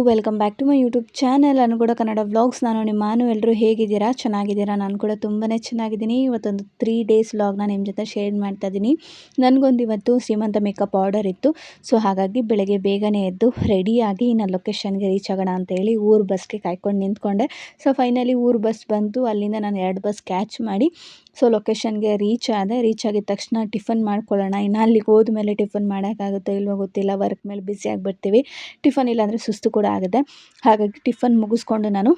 Welcome back to my YouTube channel ಅನುಗೂಡ Kannada vlogs. ನಾನು ನಿಮ್ಮ ಮಾನು. ಎಲ್ಲರೂ ಹೇಗಿದ್ದೀರಾ? ಚೆನ್ನಾಗಿದ್ದೀರಾ? ನಾನು ಕೂಡ ತುಂಬಾ ಚೆನ್ನಾಗಿದ್ದೀನಿ. ಇವತ್ತೊಂದು 3 ಡೇಸ್ ವ್ಲಾಗ್ನ ನಿಮ್ಮ ಜೊತೆ ಶೇರ್ ಮಾಡ್ತಾ ಇದ್ದೀನಿ. ನನಗೊಂದು ಇವತ್ತು ಶ್ರೀಮಂತ ಮೇಕಪ್ ಆರ್ಡರ್ ಇತ್ತು. ಸೊ ಹಾಗಾಗಿ ಬೆಳಗ್ಗೆ ಬೇಗನೆ ಎದ್ದು ರೆಡಿಯಾಗಿ ನಾನು ಲೊಕೇಶನ್ಗೆ ರೀಚ್ ಆಗೋಣ ಅಂತೇಳಿ ಊರು ಬಸ್ಗೆ ಕಾಯ್ಕೊಂಡು ನಿಂತ್ಕೊಂಡೆ. ಸೊ ಫೈನಲಿ ಊರು ಬಸ್ ಬಂತು. ಅಲ್ಲಿಂದ ನಾನು 2 ಬಸ್ ಕ್ಯಾಚ್ ಮಾಡಿ ಸೊ ಲೊಕೇಶನ್ಗೆ ರೀಚ್ ಆದೆ. ರೀಚ್ ಆಗಿದ ತಕ್ಷಣ ಟಿಫನ್ ಮಾಡ್ಕೊಳ್ಳೋಣ. ಇನ್ನು ಅಲ್ಲಿಗೆ ಹೋದ್ಮೇಲೆ ಟಿಫನ್ ಮಾಡೋಕ್ಕಾಗುತ್ತೋ ಇಲ್ವೋ ಗೊತ್ತಿಲ್ಲ. ವರ್ಕ್ ಮೇಲೆ ಬ್ಯುಸಿ ಆಗಿಬಿಡ್ತೀವಿ. ಟಿಫನ್ ಇಲ್ಲಾಂದರೆ ಸುಸ್ತು ಕೂಡ ಆಗುತ್ತೆ. ಹಾಗಾಗಿ ಟಿಫನ್ ಮುಗಿಸ್ಕೊಂಡು ನಾನು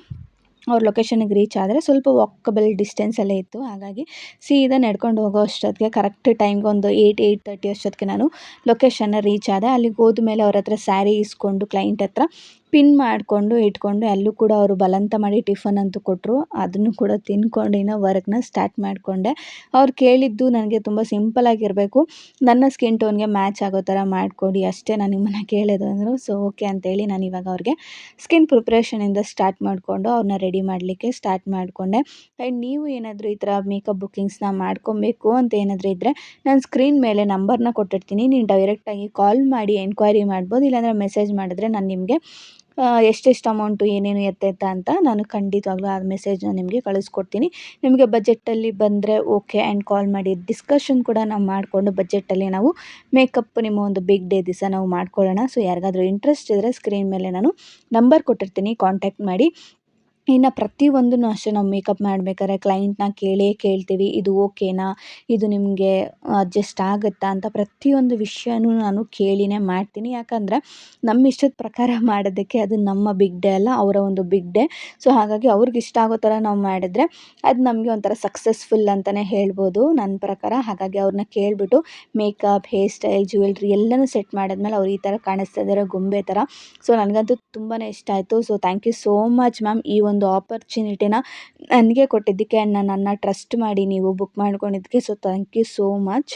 ಅವ್ರ ಲೊಕೇಶನ್ಗೆ ರೀಚ್ ಆದರೆ ಸ್ವಲ್ಪ ವಾಕಬಲ್ ಡಿಸ್ಟೆನ್ಸಲ್ಲೇ ಇತ್ತು. ಹಾಗಾಗಿ ಸೀದಾ ನಡ್ಕೊಂಡು ಹೋಗೋ ಅಷ್ಟೊತ್ತಿಗೆ ಕರೆಕ್ಟ್ ಟೈಮ್ಗೆ ಒಂದು 8:30 ಅಷ್ಟೊತ್ತಿಗೆ ನಾನು ಲೊಕೇಶನ್ನ ರೀಚ್ ಆದೆ. ಅಲ್ಲಿಗೆ ಹೋದ್ಮೇಲೆ ಅವ್ರ ಹತ್ರ ಸ್ಯಾರಿ ಇಸ್ಕೊಂಡು ಕ್ಲೈಂಟ್ ಹತ್ರ ಪಿನ್ ಮಾಡಿಕೊಂಡು ಇಟ್ಕೊಂಡು ಅಲ್ಲೂ ಕೂಡ ಅವರು ಬಲವಂತ ಮಾಡಿ ಟಿಫನ್ ಅಂತೂ ಕೊಟ್ಟರು. ಅದನ್ನು ಕೂಡ ತಿಂದ್ಕೊಂಡು ಇನ್ನೂ ವರ್ಕ್ನ ಸ್ಟಾರ್ಟ್ ಮಾಡಿಕೊಂಡೆ. ಅವ್ರು ಕೇಳಿದ್ದು ನನಗೆ ತುಂಬ ಸಿಂಪಲಾಗಿರಬೇಕು, ನನ್ನ ಸ್ಕಿನ್ ಟೋನ್ಗೆ ಮ್ಯಾಚ್ ಆಗೋ ಥರ ಮಾಡಿಕೊಡಿ ಅಷ್ಟೇ ನಾನು ನಿಮ್ಮನ್ನು ಕೇಳೋದು ಅಂದರು. ಸೊ ಓಕೆ ಅಂತೇಳಿ ನಾನು ಇವಾಗ ಅವ್ರಿಗೆ ಸ್ಕಿನ್ ಪ್ರಿಪ್ರೇಷನಿಂದ ಸ್ಟಾರ್ಟ್ ಮಾಡಿಕೊಂಡು ಅವ್ರನ್ನ ರೆಡಿ ಮಾಡಲಿಕ್ಕೆ ಸ್ಟಾರ್ಟ್ ಮಾಡಿಕೊಂಡೆ. ಆ್ಯಂಡ್ ನೀವು ಏನಾದರೂ ಈ ಥರ ಮೇಕಪ್ ಬುಕ್ಕಿಂಗ್ಸ್ನ ಮಾಡ್ಕೊಬೇಕು ಅಂತ ಏನಾದರೂ ಇದ್ದರೆ ನಾನು ಸ್ಕ್ರೀನ್ ಮೇಲೆ ನಂಬರ್ನ ಕೊಟ್ಟಿರ್ತೀನಿ. ನೀವು ಡೈರೆಕ್ಟಾಗಿ ಕಾಲ್ ಮಾಡಿ ಎನ್ಕ್ವೈರಿ ಮಾಡ್ಬೋದು. ಇಲ್ಲಾಂದರೆ ಮೆಸೇಜ್ ಮಾಡಿದ್ರೆ ನಾನು ನಿಮಗೆ ಎಷ್ಟೆಷ್ಟು ಅಮೌಂಟು ಏನೇನು ಎತ್ತ ಅಂತ ನಾನು ಖಂಡಿತವಾಗ್ಲೂ ಆ ಮೆಸೇಜ್ನ ನಿಮಗೆ ಕಳಿಸ್ಕೊಡ್ತೀನಿ. ನಿಮಗೆ ಬಜೆಟಲ್ಲಿ ಬಂದರೆ ಓಕೆ ಆ್ಯಂಡ್ ಕಾಲ್ ಮಾಡಿ ಡಿಸ್ಕಷನ್ ಕೂಡ ನಾವು ಮಾಡಿಕೊಂಡು ಬಜೆಟಲ್ಲಿ ನಾವು ಮೇಕಪ್ ನಿಮ್ಮ ಒಂದು ಬಿಗ್ ಡೇ ದಿವಸ ನಾವು ಮಾಡ್ಕೊಳ್ಳೋಣ. ಸೊ ಯಾರಿಗಾದರೂ ಇಂಟ್ರೆಸ್ಟ್ ಇದ್ದರೆ ಸ್ಕ್ರೀನ್ ಮೇಲೆ ನಾನು ನಂಬರ್ ಕೊಟ್ಟಿರ್ತೀನಿ, ಕಾಂಟ್ಯಾಕ್ಟ್ ಮಾಡಿ. ಇನ್ನು ಪ್ರತಿಯೊಂದನ್ನು ಅಷ್ಟೇ ನಾವು ಮೇಕಪ್ ಮಾಡಬೇಕಾದ್ರೆ ಕ್ಲೈಂಟ್ನ ಕೇಳ್ತೀವಿ, ಇದು ಓಕೆನಾ, ಇದು ನಿಮಗೆ ಅಡ್ಜಸ್ಟ್ ಆಗುತ್ತಾ ಅಂತ ಪ್ರತಿಯೊಂದು ವಿಷಯನೂ ನಾನು ಕೇಳಿನೇ ಮಾಡ್ತೀನಿ. ಯಾಕಂದರೆ ನಮ್ಮ ಇಷ್ಟದ ಪ್ರಕಾರ ಮಾಡೋದಕ್ಕೆ ಅದು ನಮ್ಮ ಬಿಗ್ ಡೇ ಅಲ್ಲ, ಅವರ ಒಂದು ಬಿಗ್ ಡೇ. ಸೊ ಹಾಗಾಗಿ ಅವ್ರಿಗೆ ಇಷ್ಟ ಆಗೋ ಥರ ನಾವು ಮಾಡಿದ್ರೆ ಅದು ನಮಗೆ ಒಂಥರ ಸಕ್ಸಸ್ಫುಲ್ ಅಂತಲೇ ಹೇಳ್ಬೋದು ನನ್ನ ಪ್ರಕಾರ. ಹಾಗಾಗಿ ಅವ್ರನ್ನ ಕೇಳಿಬಿಟ್ಟು ಮೇಕಪ್, ಹೇರ್ ಸ್ಟೈಲ್, ಜ್ಯುವೆಲ್ರಿ ಎಲ್ಲನೂ ಸೆಟ್ ಮಾಡಿದ್ಮೇಲೆ ಅವ್ರು ಈ ಥರ ಕಾಣಿಸ್ತಾ ಇದ್ದಾರೆ ಗೊಂಬೆ ಥರ. ಸೊ ನನಗಂತೂ ತುಂಬಾ ಇಷ್ಟ ಆಯಿತು. So thank you so much ma'am, ಈ ಒಂದು ಆಪರ್ಚುನಿಟಿನ ನನಗೆ ಕೊಟ್ಟಿದ್ದಕ್ಕೆ ಆ್ಯಂಡ್ ನನ್ನನ್ನು ಟ್ರಸ್ಟ್ ಮಾಡಿ ನೀವು ಬುಕ್ ಮಾಡ್ಕೊಂಡಿದ್ದಕ್ಕೆ. So thank you so much.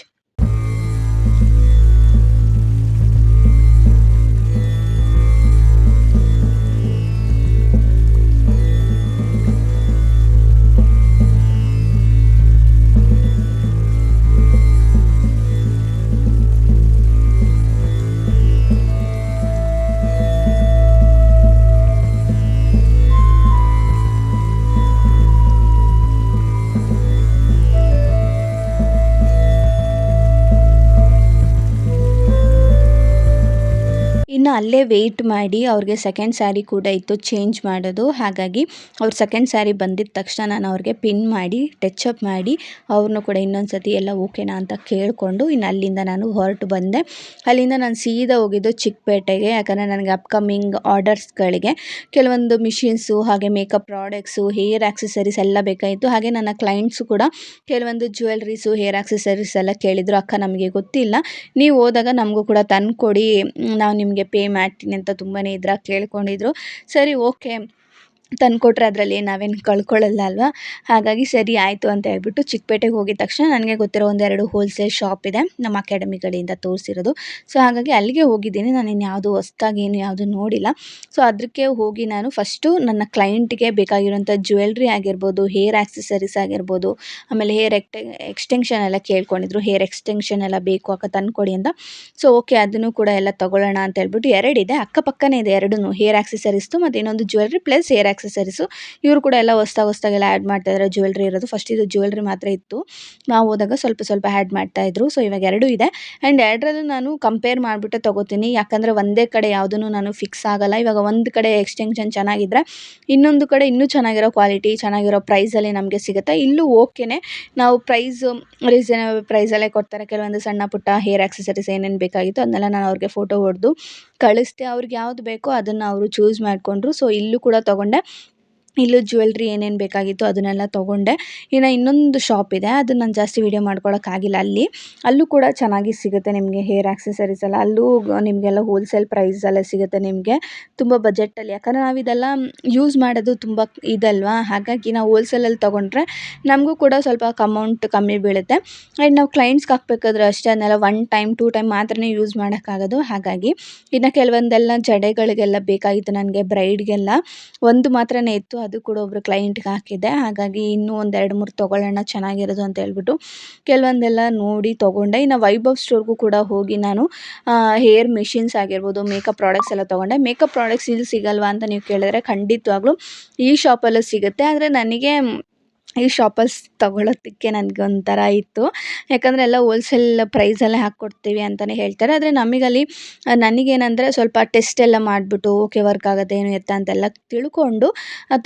ಇನ್ನು ಅಲ್ಲೇ ವೆಯ್ಟ್ ಮಾಡಿ ಅವ್ರಿಗೆ ಸೆಕೆಂಡ್ ಸ್ಯಾರಿ ಕೂಡ ಇತ್ತು ಚೇಂಜ್ ಮಾಡೋದು. ಹಾಗಾಗಿ ಅವ್ರು ಸೆಕೆಂಡ್ ಸ್ಯಾರಿ ಬಂದಿದ್ದ ತಕ್ಷಣ ನಾನು ಅವ್ರಿಗೆ ಪಿನ್ ಮಾಡಿ ಟಚಪ್ ಮಾಡಿ ಅವ್ರನ್ನೂ ಕೂಡ ಇನ್ನೊಂದು ಸತಿ ಎಲ್ಲ ಓಕೆನಾ ಅಂತ ಕೇಳಿಕೊಂಡು ಇನ್ನು ಅಲ್ಲಿಂದ ನಾನು ಹೊರಟು ಬಂದೆ. ಅಲ್ಲಿಂದ ನಾನು ಸೀದಾ ಹೋಗಿದ್ದು ಚಿಕ್ಕಪೇಟೆಗೆ. ಯಾಕಂದರೆ ನನಗೆ ಅಪ್ಕಮಿಂಗ್ ಆರ್ಡರ್ಸ್ಗಳಿಗೆ ಕೆಲವೊಂದು ಮಿಷಿನ್ಸು, ಹಾಗೆ ಮೇಕಪ್ ಪ್ರಾಡಕ್ಟ್ಸು, ಹೇರ್ ಆಕ್ಸೆಸರೀಸ್ ಎಲ್ಲ ಬೇಕಾಯಿತು. ಹಾಗೆ ನನ್ನ ಕ್ಲೈಂಟ್ಸು ಕೂಡ ಕೆಲವೊಂದು ಜ್ಯುವೆಲ್ರೀಸು, ಹೇರ್ ಆಕ್ಸೆಸರೀಸ್ ಎಲ್ಲ ಕೇಳಿದರು. ಅಕ್ಕ ನಮಗೆ ಗೊತ್ತಿಲ್ಲ, ನೀವು ಹೋದಾಗ ನಮಗೂ ಕೂಡ ತಂದುಕೊಡಿ, ನಾವು ನಿಮಗೆ ಪೇ ಮಾಡ್ತೀನಿ ಅಂತ ತುಂಬಾ ಇದ್ರಾಗ ಕೇಳ್ಕೊಂಡಿದ್ರು. ಸರಿ ಓಕೆ ತಂದುಕೊಟ್ರೆ ಅದರಲ್ಲಿ ನಾವೇನು ಕಳ್ಕೊಳ್ಳಲ್ಲ ಅಲ್ವಾ. ಹಾಗಾಗಿ ಸರಿ ಆಯಿತು ಅಂತ ಹೇಳ್ಬಿಟ್ಟು ಚಿಕ್ಕಪೇಟೆಗೆ ಹೋಗಿದ ತಕ್ಷಣ ನನಗೆ ಗೊತ್ತಿರೋ 1-2 ಹೋಲ್ಸೇಲ್ ಶಾಪ್ ಇದೆ ನಮ್ಮ ಅಕಾಡೆಮಿ ಕಡೆಯಿಂದ ತೋರಿಸಿರೋದು. ಸೊ ಹಾಗಾಗಿ ಅಲ್ಲಿಗೆ ಹೋಗಿದ್ದೀನಿ. ನಾನು ಇನ್ಯಾವುದು ಹೊಸ್ದಾಗಿ ಯಾವುದು ನೋಡಿಲ್ಲ. ಸೊ ಅದಕ್ಕೆ ಹೋಗಿ ನಾನು ಫಸ್ಟು ನನ್ನ ಕ್ಲೈಂಟ್ಗೆ ಬೇಕಾಗಿರೋಂಥ ಜ್ಯುವೆಲ್ರಿ ಆಗಿರ್ಬೋದು, ಹೇರ್ ಆಕ್ಸೆಸರೀಸ್ ಆಗಿರ್ಬೋದು, ಆಮೇಲೆ ಹೇರ್ ಎಕ್ಸ್ಟೆನ್ಷನ್ ಎಲ್ಲ ಕೇಳ್ಕೊಂಡಿದ್ರು. ಹೇರ್ ಎಕ್ಸ್ಟೆನ್ಷನ್ ಎಲ್ಲ ಬೇಕು ಅಕ್ಕ ತಂದುಕೊಡಿ ಅಂತ. ಸೊ ಓಕೆ ಅದನ್ನು ಕೂಡ ಎಲ್ಲ ತೊಗೊಳ್ಳೋಣ ಅಂತ ಹೇಳ್ಬಿಟ್ಟು 2 ಇದೆ, ಅಕ್ಕಪಕ್ಕನೇ ಇದೆ 2, ಹೇರ್ ಆಕ್ಸೆಸರೀಸ್ದು ಮತ್ತು ಇನ್ನೊಂದು ಜ್ಯುವೆಲ್ರಿ ಪ್ಲಸ್ ಹೇರ್ ಆಕ್ಸೆಸರೀಸು. ಇವರು ಕೂಡ ಎಲ್ಲ ಹೊಸ್ದಾಗೆಲ್ಲ ಆ್ಯಡ್ ಮಾಡ್ತಾಯಿದ್ದಾರೆ. ಜ್ಯುವೆಲ್ರಿ ಇರೋದು ಫಸ್ಟ್ ಇದು ಜ್ಯುವೆಲ್ರಿ ಮಾತ್ರ ಇತ್ತು, ನಾವು ಹೋದಾಗ ಸ್ವಲ್ಪ ಆ್ಯಡ್ ಮಾಡ್ತಾಯಿದ್ರು. ಸೊ ಇವಾಗ 2 ಇದೆ ಆ್ಯಂಡ್ 2ರಲ್ಲೂ ನಾನು ಕಂಪೇರ್ ಮಾಡಿಬಿಟ್ಟು ತೊಗೋತೀನಿ. ಯಾಕಂದರೆ ಒಂದೇ ಕಡೆ ಯಾವುದೂ ನಾನು ಫಿಕ್ಸ್ ಆಗೋಲ್ಲ. ಇವಾಗ ಒಂದು ಕಡೆ ಎಕ್ಸ್ಟೆನ್ಷನ್ ಚೆನ್ನಾಗಿದ್ದರೆ ಇನ್ನೊಂದು ಕಡೆ ಇನ್ನೂ ಚೆನ್ನಾಗಿರೋ ಕ್ವಾಲಿಟಿ, ಚೆನ್ನಾಗಿರೋ ಪ್ರೈಸಲ್ಲಿ ನಮಗೆ ಸಿಗುತ್ತೆ. ಇಲ್ಲೂ ಓಕೆನೇ, ನಾವು ಪ್ರೈಸು ರೀಸನೇಬಲ್ ಪ್ರೈಸಲ್ಲೇ ಕೊಡ್ತಾರೆ. ಕೆಲವೊಂದು ಸಣ್ಣ ಪುಟ್ಟ ಹೇರ್ ಆಕ್ಸೆಸರೀಸ್ ಏನೇನು ಬೇಕಾಗಿತ್ತು ಅದನ್ನೆಲ್ಲ ನಾನು ಅವ್ರಿಗೆ ಫೋಟೋ ಹೊಡೆದು ಕಳಿಸ್ದೆ. ಅವ್ರಿಗೆ ಯಾವುದು ಬೇಕೋ ಅದನ್ನು ಅವರು ಚೂಸ್ ಮಾಡಿಕೊಂಡ್ರು. ಸೊ ಇಲ್ಲೂ ಕೂಡ ತೊಗೊಂಡೆ. ಇಲ್ಲೂ ಜ್ಯುವೆಲ್ರಿ ಏನೇನು ಬೇಕಾಗಿತ್ತು ಅದನ್ನೆಲ್ಲ ತೊಗೊಂಡೆ. ಇನ್ನು ಇನ್ನೊಂದು ಶಾಪ್ ಇದೆ, ಅದು ನಾನು ಜಾಸ್ತಿ ವೀಡಿಯೋ ಮಾಡ್ಕೊಳ್ಳೋಕ್ಕಾಗಿಲ್ಲ. ಅಲ್ಲೂ ಕೂಡ ಚೆನ್ನಾಗಿ ಸಿಗುತ್ತೆ ನಿಮಗೆ ಹೇರ್ ಆಕ್ಸೆಸರೀಸ್ ಎಲ್ಲ. ಅಲ್ಲೂ ನಿಮಗೆಲ್ಲ ಹೋಲ್ಸೇಲ್ ಪ್ರೈಸಲ್ಲೇ ಸಿಗುತ್ತೆ ನಿಮಗೆ ತುಂಬ ಬಜೆಟಲ್ಲಿ. ಯಾಕಂದರೆ ನಾವು ಇದೆಲ್ಲ ಯೂಸ್ ಮಾಡೋದು ತುಂಬ ಇದಲ್ವಾ. ಹಾಗಾಗಿ ನಾವು ಹೋಲ್ಸೇಲಲ್ಲಿ ತೊಗೊಂಡ್ರೆ ನಮಗೂ ಕೂಡ ಸ್ವಲ್ಪ ಅಮೌಂಟ್ ಕಮ್ಮಿ ಬೀಳುತ್ತೆ. ಆ್ಯಂಡ್ ನಾವು ಕ್ಲೈಂಟ್ಸ್ಗೆ ಹಾಕ್ಬೇಕಾದ್ರೆ ಅಷ್ಟೇ ಅದನ್ನೆಲ್ಲ 1 ಟೈಮ್ 2 ಟೈಮ್ ಮಾತ್ರ ಯೂಸ್ ಮಾಡೋಕ್ಕಾಗೋದು. ಹಾಗಾಗಿ ಇನ್ನು ಕೆಲವೊಂದೆಲ್ಲ ಜಡೆಗಳಿಗೆಲ್ಲ ಬೇಕಾಗಿತ್ತು ನನಗೆ, ಬ್ರೈಡ್ಗೆಲ್ಲ ಒಂದು ಮಾತ್ರನೇ ಇತ್ತು, ಅದು ಕೂಡ ಒಬ್ಬರು ಕ್ಲೈಂಟ್ಗೆ ಹಾಕಿದ್ದೆ. ಹಾಗಾಗಿ ಇನ್ನೂ ಒಂದು 2, 3 ತೊಗೊಳ್ಳೋಣ ಚೆನ್ನಾಗಿರೋದು ಅಂತ ಹೇಳ್ಬಿಟ್ಟು ಕೆಲವೊಂದೆಲ್ಲ ನೋಡಿ ತೊಗೊಂಡೆ. ಇನ್ನು ವೈಭವ್ ಸ್ಟೋರ್ಗೂ ಕೂಡ ಹೋಗಿ ನಾನು ಹೇರ್ ಮಿಷಿನ್ಸ್ ಆಗಿರ್ಬೋದು, ಮೇಕಪ್ ಪ್ರಾಡಕ್ಟ್ಸ್ ಎಲ್ಲ ತೊಗೊಂಡೆ. ಮೇಕಪ್ ಪ್ರಾಡಕ್ಟ್ಸ್ ಇಲ್ಲಿ ಸಿಗಲ್ವಾ ಅಂತ ನೀವು ಕೇಳಿದ್ರೆ ಖಂಡಿತವಾಗ್ಲೂ ಈ ಶಾಪಲ್ಲೂ ಸಿಗುತ್ತೆ. ಆದರೆ ನನಗೆ ಈ ಶಾಪಲ್ಲಿ ತಗೊಳ್ಳೋದಕ್ಕೆ ನನಗೊಂಥರ ಇತ್ತು. ಯಾಕಂದರೆ ಎಲ್ಲ ಹೋಲ್ಸೇಲ್ ಪ್ರೈಸಲ್ಲೇ ಹಾಕ್ಕೊಡ್ತೀವಿ ಅಂತಲೇ ಹೇಳ್ತಾರೆ. ಆದರೆ ನಮಗಲ್ಲಿ ನನಗೇನಂದರೆ ಸ್ವಲ್ಪ ಟೆಸ್ಟ್ ಎಲ್ಲ ಮಾಡಿಬಿಟ್ಟು ಓಕೆ ವರ್ಕ್ ಆಗುತ್ತೆ ಏನು ಎತ್ತ ಅಂತೆಲ್ಲ ತಿಳ್ಕೊಂಡು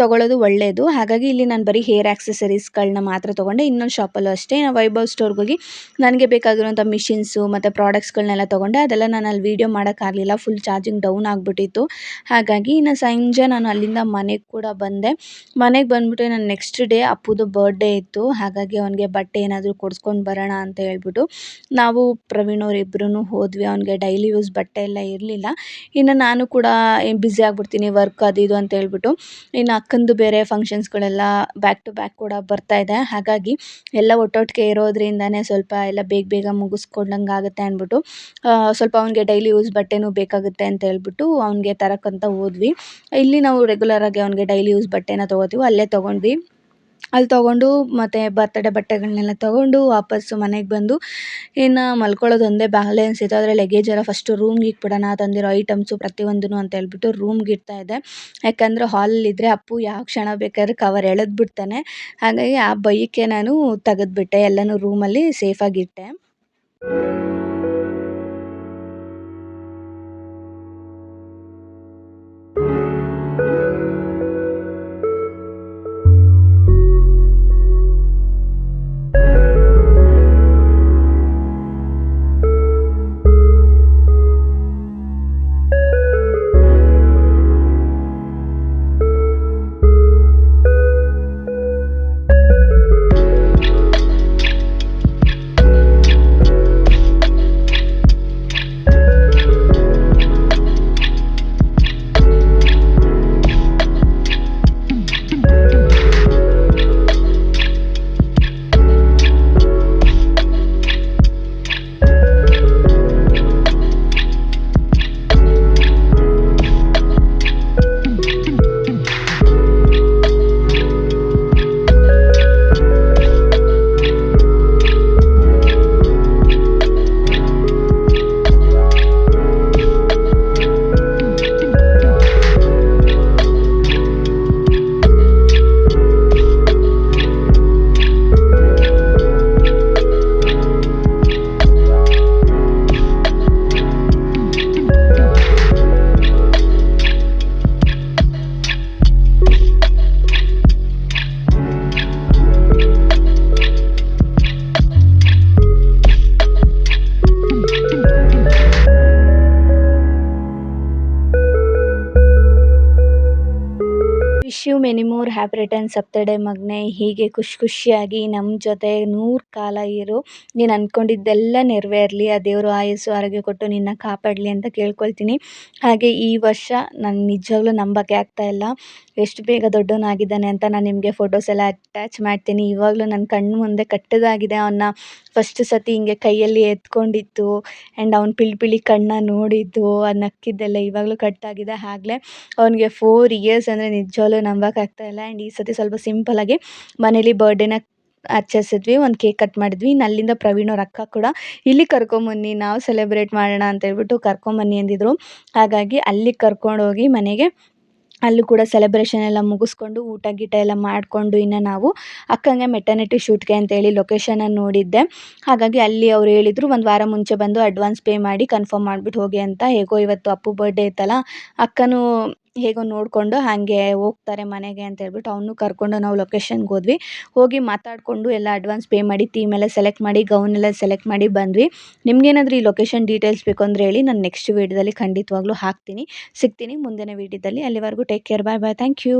ತೊಗೊಳ್ಳೋದು ಒಳ್ಳೆಯದು. ಹಾಗಾಗಿ ಇಲ್ಲಿ ನಾನು ಬರೀ ಹೇರ್ ಆಕ್ಸೆಸರೀಸ್ಗಳನ್ನ ಮಾತ್ರ ತೊಗೊಂಡೆ. ಇನ್ನೊಂದು ಶಾಪಲ್ಲೂ ಅಷ್ಟೇ ವೈಭವ್ ಸ್ಟೋರ್ಗೆ ಹೋಗಿ ನನಗೆ ಬೇಕಾಗಿರುವಂಥ ಮಿಷಿನ್ಸು ಮತ್ತು ಪ್ರಾಡಕ್ಟ್ಸ್ಗಳನ್ನೆಲ್ಲ ತೊಗೊಂಡೆ. ಅದೆಲ್ಲ ನಾನು ಅಲ್ಲಿ ವೀಡಿಯೋ ಮಾಡೋಕ್ಕಾಗಲಿಲ್ಲ, ಫುಲ್ ಚಾರ್ಜಿಂಗ್ ಡೌನ್ ಆಗಿಬಿಟ್ಟಿತ್ತು. ಹಾಗಾಗಿ ಇನ್ನು ಸಂಜೆ ನಾನು ಅಲ್ಲಿಂದ ಮನೆಗೆ ಕೂಡ ಬಂದೆ. ಮನೆಗೆ ಬಂದುಬಿಟ್ಟು ನಾನು ನೆಕ್ಸ್ಟ್ ಡೇ ಅಪ್ಪುದು ಬರ್ಡೇ ಇತ್ತು. ಹಾಗಾಗಿ ಅವನಿಗೆ ಬಟ್ಟೆ ಏನಾದರೂ ಕೊಡಿಸ್ಕೊಂಡು ಬರೋಣ ಅಂತ ಹೇಳ್ಬಿಟ್ಟು ನಾವು ಪ್ರವೀಣ್ ಅವರಿಬ್ಬರೂ ಹೋದ್ವಿ. ಅವನಿಗೆ ಡೈಲಿ ಯೂಸ್ ಬಟ್ಟೆ ಎಲ್ಲ ಇರಲಿಲ್ಲ. ಇನ್ನು ನಾನು ಕೂಡ ಬ್ಯುಸಿ ಆಗಿಬಿಡ್ತೀನಿ ವರ್ಕ್ ಅದು ಇದು ಅಂತ ಹೇಳ್ಬಿಟ್ಟು. ಇನ್ನು ಅಕ್ಕಂದು ಬೇರೆ ಫಂಕ್ಷನ್ಸ್ಗಳೆಲ್ಲ ಬ್ಯಾಕ್ ಟು ಬ್ಯಾಕ್ ಕೂಡ ಬರ್ತಾಯಿದೆ. ಹಾಗಾಗಿ ಎಲ್ಲ ಒಟ್ಟೊಟ್ಟಿಗೆ ಇರೋದ್ರಿಂದನೇ ಸ್ವಲ್ಪ ಎಲ್ಲ ಬೇಗ ಬೇಗ ಮುಗಿಸ್ಕೊಂಡಂಗೆ ಆಗುತ್ತೆ ಅಂದ್ಬಿಟ್ಟು ಸ್ವಲ್ಪ ಅವನಿಗೆ ಡೈಲಿ ಯೂಸ್ ಬಟ್ಟೆನೂ ಬೇಕಾಗುತ್ತೆ ಅಂತ ಹೇಳ್ಬಿಟ್ಟು ಅವನಿಗೆ ತರಕ್ಕಂತ ಹೋದ್ವಿ. ಇಲ್ಲಿ ನಾವು ರೆಗ್ಯುಲರಾಗಿ ಅವನಿಗೆ ಡೈಲಿ ಯೂಸ್ ಬಟ್ಟೆನ ತೊಗೋತೀವಿ, ಅಲ್ಲೇ ತೊಗೊಂಡ್ವಿ. ಅಲ್ಲಿ ತೊಗೊಂಡು ಮತ್ತು ಬರ್ತಡೇ ಬಟ್ಟೆಗಳನ್ನೆಲ್ಲ ತೊಗೊಂಡು ವಾಪಸ್ಸು ಮನೆಗೆ ಬಂದು ಇನ್ನು ಮಲ್ಕೊಳ್ಳೋದು ಒಂದೇ ಬ್ಯಾಲೆನ್ಸ್ ಇತ್ತು. ಆದರೆ ಲಗೇಜ್ ಎಲ್ಲ ಫಸ್ಟು ರೂಮ್ಗೆ ಇಟ್ಬಿಡೋಣ, ತಂದಿರೋ ಐಟಮ್ಸು ಪ್ರತಿಯೊಂದೂ ಅಂತ ಹೇಳ್ಬಿಟ್ಟು ರೂಮ್ಗೆ ಇಡ್ತಾ ಇದ್ದೆ. ಯಾಕಂದರೆ ಹಾಲಲ್ಲಿದ್ದರೆ ಅಪ್ಪು ಯಾವ ಕ್ಷಣ ಬೇಕಾದ್ರೆ ಕವರ್ ಎಳೆದ್ಬಿಡ್ತಾನೆ. ಹಾಗಾಗಿ ಆ ಭಯಕ್ಕೆ ನಾನು ತೆಗೆದ್ಬಿಟ್ಟೆ, ಎಲ್ಲನೂ ರೂಮಲ್ಲಿ ಸೇಫಾಗಿಟ್ಟೆ. Wish you many more happy returns of the day ಮಗನೇ. ಹೀಗೆ ಖುಷಿಯಾಗಿ ನಮ್ಮ ಜೊತೆ 100 ಕಾಲ ಇರು. ನೀನು ಅಂದ್ಕೊಂಡಿದ್ದೆಲ್ಲ ನೆರವೇರಲಿ. ಆ ದೇವರು ಆಯುಸ್ಸು ಆರೋಗ್ಯ ಕೊಟ್ಟು ನಿನ್ನ ಕಾಪಾಡಲಿ ಅಂತ ಕೇಳ್ಕೊಳ್ತೀನಿ. ಹಾಗೆ ಈ ವರ್ಷ ನಾನು ನಿಜವಾಗ್ಲೂ ನಂಬೋಕ್ಕೆ ಆಗ್ತಾಯಿಲ್ಲ ಎಷ್ಟು ಬೇಗ ದೊಡ್ಡವನಾಗಿದ್ದಾನೆ ಅಂತ. ನಾನು ನಿಮಗೆ ಫೋಟೋಸ್ ಎಲ್ಲ ಅಟ್ಯಾಚ್ ಮಾಡ್ತೀನಿ. ಇವಾಗಲೂ ನನ್ನ ಕಣ್ಣು ಮುಂದೆ ಕಟ್ಟದಾಗಿದೆ. ಅವನ್ನ ಫಸ್ಟ್ ಸತಿ ಹಿಂಗೆ ಕೈಯಲ್ಲಿ ಎತ್ಕೊಂಡಿದ್ದು ಆ್ಯಂಡ್ ಅವ್ನ ಪಿಳಿ ಕಣ್ಣ ನೋಡಿದ್ದು, ಆ ನಕ್ಕಿದ್ದೆಲ್ಲ ಇವಾಗಲೂ ಕಟ್ಟಾಗಿದೆ. ಆಗಲೇ ಅವನಿಗೆ 4 ಇಯರ್ಸ್ ಅಂದರೆ ನಿಜವಾಗ್ಲೂ ನಂಬೋಕ್ಕಾಗ್ತಾಯಿಲ್ಲ. ಆ್ಯಂಡ್ ಈ ಸತಿ ಸ್ವಲ್ಪ ಸಿಂಪಲಾಗಿ ಮನೇಲಿ ಬರ್ಡೇನ ಆಚರಿಸಿದ್ವಿ, ಒಂದು ಕೇಕ್ ಕಟ್ ಮಾಡಿದ್ವಿ. ಇನ್ನು ಅಲ್ಲಿಂದ ಪ್ರವೀಣ್ ಅವ್ರ ಅಕ್ಕ ಕೂಡ ಇಲ್ಲಿ ಕರ್ಕೊಂಬನ್ನಿ, ನಾವು ಸೆಲೆಬ್ರೇಟ್ ಮಾಡೋಣ ಅಂತ ಹೇಳ್ಬಿಟ್ಟು ಕರ್ಕೊಂಬನ್ನಿ ಅಂದಿದ್ರು. ಹಾಗಾಗಿ ಅಲ್ಲಿಗೆ ಕರ್ಕೊಂಡೋಗಿ ಮನೆಗೆ ಅಲ್ಲೂ ಕೂಡ ಸೆಲೆಬ್ರೇಷನ್ ಎಲ್ಲ ಮುಗಿಸ್ಕೊಂಡು ಊಟ ಗೀಟ ಎಲ್ಲ ಮಾಡಿಕೊಂಡು ಇನ್ನು ನಾವು ಅಕ್ಕಂಗೆ ಮೆಟರ್ನಿಟಿ ಶೂಟ್ಗೆ ಅಂತೇಳಿ ಲೊಕೇಶನನ್ನು ನೋಡಿದ್ದೆ. ಹಾಗಾಗಿ ಅಲ್ಲಿ ಅವ್ರು ಹೇಳಿದರು, ಒಂದು ವಾರ ಮುಂಚೆ ಬಂದು ಅಡ್ವಾನ್ಸ್ ಪೇ ಮಾಡಿ ಕನ್ಫರ್ಮ್ ಮಾಡಿಬಿಟ್ಟು ಹೋಗಿ ಅಂತ. ಹೇಗೋ ಇವತ್ತು ಅಪ್ಪು ಬರ್ಡೇ ಇತ್ತಲ್ಲ, ಅಕ್ಕನೂ ಹೇಗೋ ನೋಡಿಕೊಂಡು ಹಾಗೆ ಹೋಗ್ತಾರೆ ಮನೆಗೆ ಅಂತ ಹೇಳ್ಬಿಟ್ಟು ಅವನು ಕರ್ಕೊಂಡು ನಾವು ಲೊಕೇಶನ್ಗೆ ಹೋದ್ವಿ. ಹೋಗಿ ಮಾತಾಡಿಕೊಂಡು ಎಲ್ಲ ಅಡ್ವಾನ್ಸ್ ಪೇ ಮಾಡಿ ಥೀಮ್ ಎಲ್ಲ ಸೆಲೆಕ್ಟ್ ಮಾಡಿ ಗೌನೆಲ್ಲ ಸೆಲೆಕ್ಟ್ ಮಾಡಿ ಬಂದ್ವಿ. ನಿಮಗೇನಾದರೂ ಈ ಲೊಕೇಶನ್ ಡೀಟೇಲ್ಸ್ ಬೇಕು ಅಂದರೆ ಹೇಳಿ, ನಾನು ನೆಕ್ಸ್ಟ್ ವೀಡಿಯೋದಲ್ಲಿ ಖಂಡಿತವಾಗ್ಲೂ ಹಾಕ್ತೀನಿ. ಸಿಗ್ತೀನಿ ಮುಂದಿನ ವೀಡಿಯೋದಲ್ಲಿ. ಅಲ್ಲಿವರೆಗೂ take care, bye bye, thank you.